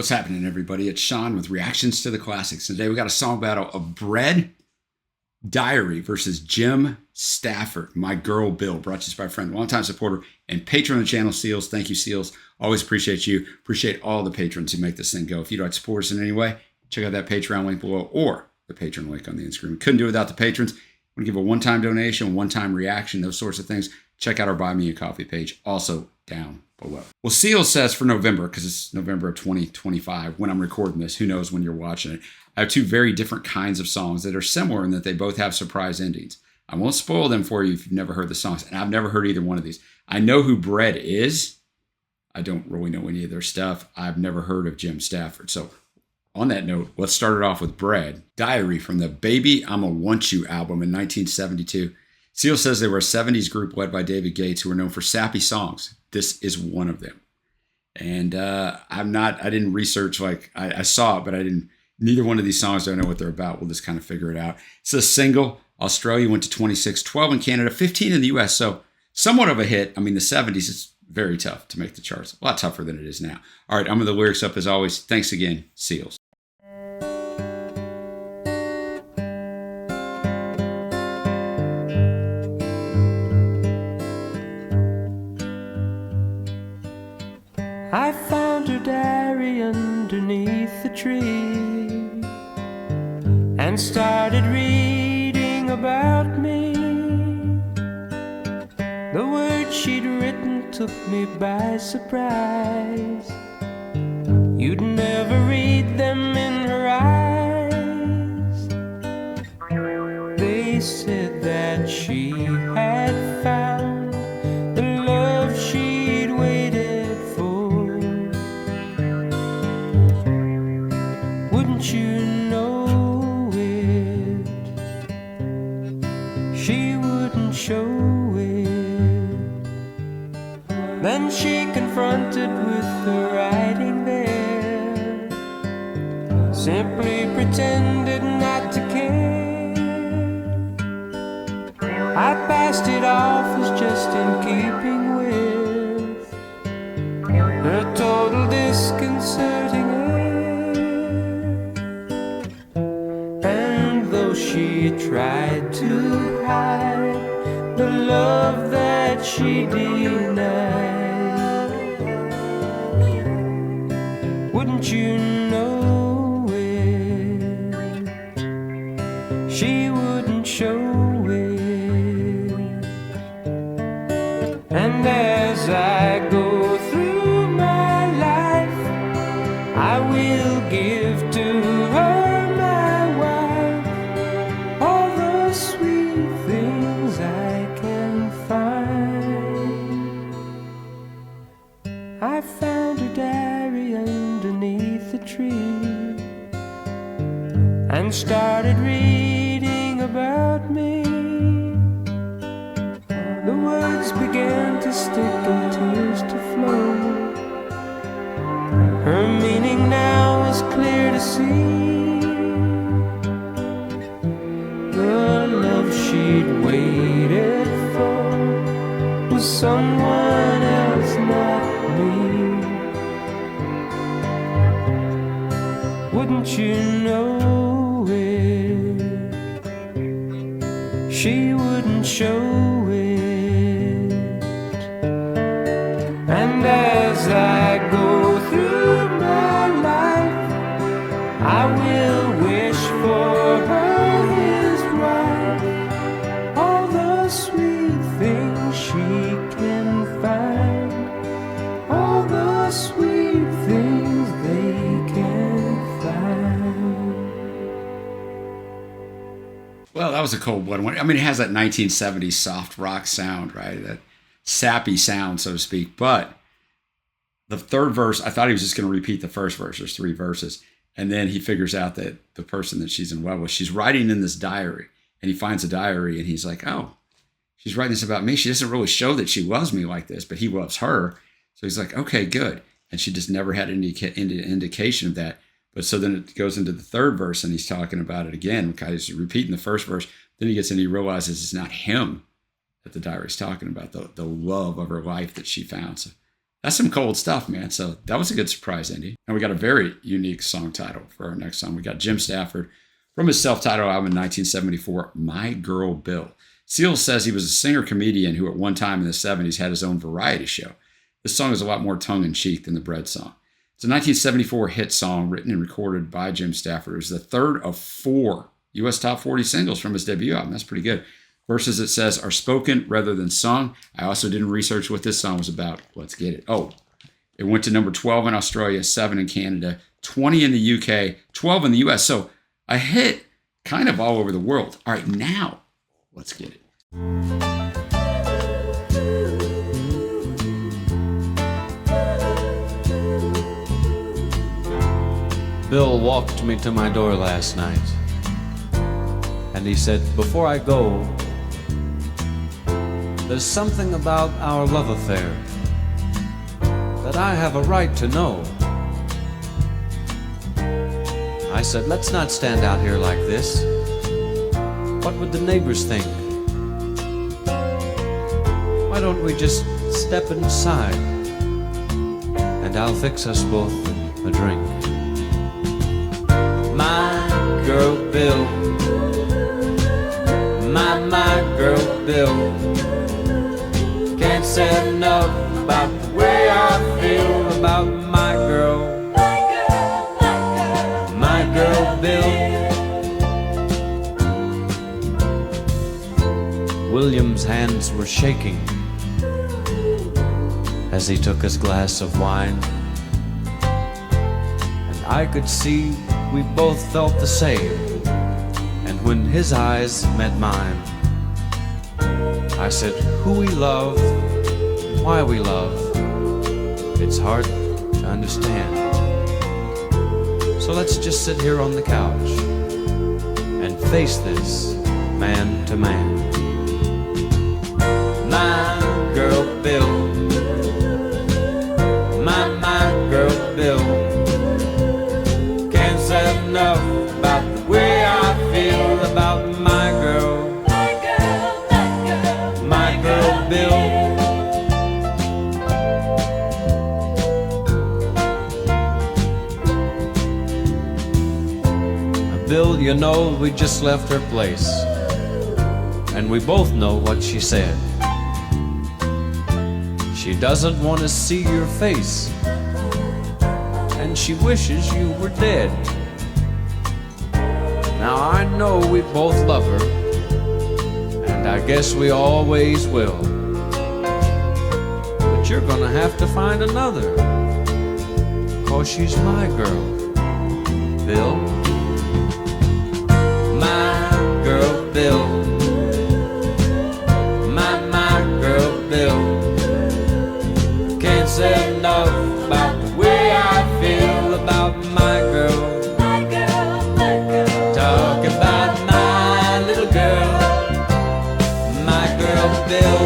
What's happening, everybody? It's Sean with Reactions to the Classics. Today we got a song battle of Bread Diary versus Jim Stafford, My Girl Bill, brought to us by a friend, longtime supporter, and patron of the channel, Seals. Thank you, Seals. Always appreciate you. Appreciate all the patrons who make this thing go. If you'd like to support us in any way, check out that Patreon link below or the patron link on the end screen. We couldn't do it without the patrons. Want to give a one-time donation, one-time reaction, those sorts of things. Check out our Buy Me a Coffee page, also down below. Well, Seals says for November, because it's November of 2025 when I'm recording this. Who knows when you're watching it. I have two very different kinds of songs that are similar in that they both have surprise endings. I won't spoil them for you if you've never heard the songs, and I've never heard either one of these. I know who Bread is. I don't really know any of their stuff. I've never heard of Jim Stafford. So on that note, let's start it off with Bread Diary from the Baby I'ma Want You album in 1972. Seal says they were a 70s group led by David Gates who were known for sappy songs. This is one of them. And I didn't research, I saw it, but neither one of these songs do I know what they're about. We'll just kind of figure it out. It's a single. Australia went to 26, 12 in Canada, 15 in the US. So somewhat of a hit. I mean, the 70s, it's very tough to make the charts. A lot tougher than it is now. All right, I'm with the lyrics up as always. Thanks again, Seals. I found her diary underneath the tree and started reading about me. The words she'd written took me by surprise. You'd never read them in her eyes. They said that she had found the love she'd waited for. Wouldn't you know it? She wouldn't show it. Then she confronted with the writing there, simply pretended not to care. I passed it off as just in keeping with her total disconcerting air. And though she tried to hide the love that she denied, wouldn't you know it? She wouldn't show it. And as I go through my life, I will give to her, my wife, all the sweet things I can find. I found her diary underneath the tree and started reading about me. The words began to stick and tears to flow. Her meaning now is clear to see. The love she'd waited for was someone else, not me. Wouldn't you know it? She wouldn't show it. And as I go through my life, I will wish for her his wife, all the sweet things she can find, all the sweet things they can find. Well, that was a cold-blooded one. I mean, it has that 1970s soft rock sound, right? That sappy sound, so to speak. But the third verse, I thought he was just going to repeat the first verse. There's 3 verses. And then he figures out that the person that she's in love with, she's writing in this diary. And he finds a diary, and he's like, oh, she's writing this about me. She doesn't really show that she loves me like this, but he loves her. So he's like, okay, good. And she just never had any indication of that. But so then it goes into the third verse, and he's talking about it again. He's repeating the first verse. Then he gets in and he realizes it's not him that the diary's talking about, the love of her life that she found. So That's some cold stuff, man. So that was a good surprise, Indy. And we got a very unique song title for our next song. We got Jim Stafford from his self-titled album in 1974, My Girl Bill. Seals says he was a singer-comedian who at one time in the 70s had his own variety show. This song is a lot more tongue-in-cheek than the Bread song. It's a 1974 hit song written and recorded by Jim Stafford. It was the third of 4 U.S. Top 40 singles from his debut album. That's pretty good. Verses, it says, are spoken rather than sung. I also didn't research what this song was about. Let's get it. Oh, it went to number 12 in Australia, 7 in Canada, 20 in the UK, 12 in the US. So a hit kind of all over the world. All right, now let's get it. Bill walked me to my door last night, and he said, before I go, there's something about our love affair that I have a right to know. I said, let's not stand out here like this. What would the neighbors think? Why don't we just step inside, and I'll fix us both a drink. My girl Bill, my girl Bill, can't say enough about the way I feel about my girl, my girl Bill. William's hands were shaking as he took his glass of wine, and I could see we both felt the same. And when his eyes met mine, I said, who we love and why we love, it's hard to understand. So let's just sit here on the couch and face this man to man. My girl Bill, my girl Bill, can't say enough about the way I feel about my girl, my girl Bill. Bill, you know, we just left her place, and we both know what she said. She doesn't want to see your face, and she wishes you were dead. Now I know we both love her, and I guess we always will. But you're gonna have to find another, 'cause she's my girl, Bill. My girl Bill, my girl Bill, can't say enough about the way I feel about my girl. Talk about my little girl, my girl Bill.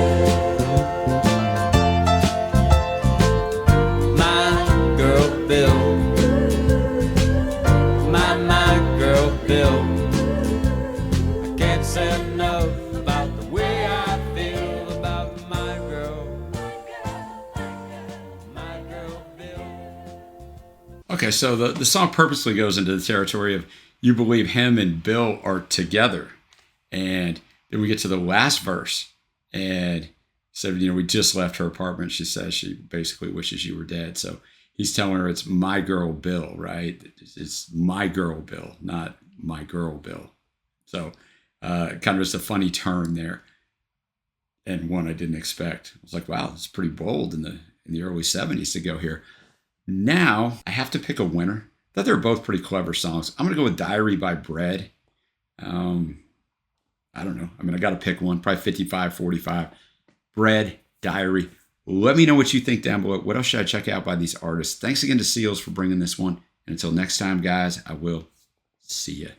My girl Bill, my girl Bill. I can't say enough about the way I feel about my girl, my girl Bill. Okay, so the song purposely goes into the territory of you believe him and Bill are together. And then we get to the last verse. And he said, you know, we just left her apartment. She says she basically wishes you were dead. So he's telling her it's my girl Bill, right? It's my girl Bill, not my girl Bill. So kind of just a funny turn there. And one I didn't expect. I was like, wow, it's pretty bold in the early 70s to go here. Now I have to pick a winner. I thought they were both pretty clever songs. I'm going to go with Diary by Bread. I don't know. I mean, I got to pick one, probably 55-45. Bread, Diary. Let me know what you think down below. What else should I check out by these artists? Thanks again to Seals for bringing this one. And until next time, guys, I will see you.